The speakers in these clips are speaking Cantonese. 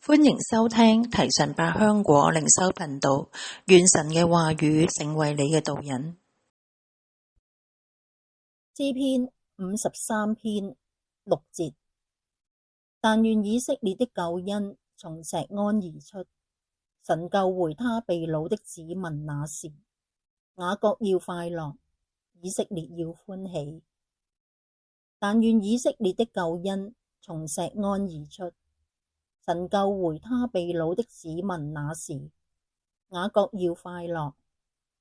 歡迎收聽提神百香果靈修頻道，願神嘅話語成為你嘅導引。詩篇53篇6節，但願以色列的救恩從錫安而出，神救回他被擄的子民那時，雅各要快樂，以色列要歡喜。但願以色列的救恩從錫安而出，神救回他被擄的子民那時，雅各要快樂，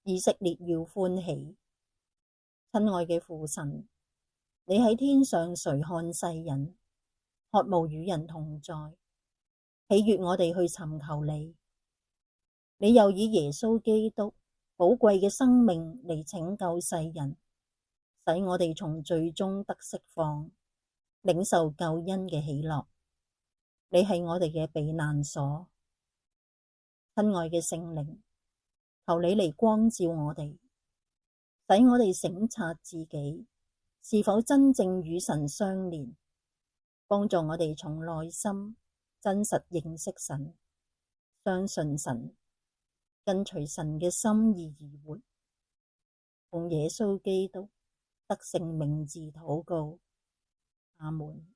以色列要歡喜。親愛嘅父神，你喺天上垂看世人，渴慕與人同在，喜悅我哋去尋求你。你又以耶穌基督寶貴嘅生命嚟拯救世人，使我哋從罪中得釋放，領受救恩嘅喜樂。你係我哋嘅避難所，親愛嘅聖靈，求你嚟光照我哋，使我哋省察自己是否真正與神相連，幫助我哋從內心真實認識神，相信神，跟隨神嘅心意而活。奉耶穌基督得勝名字禱告，阿門。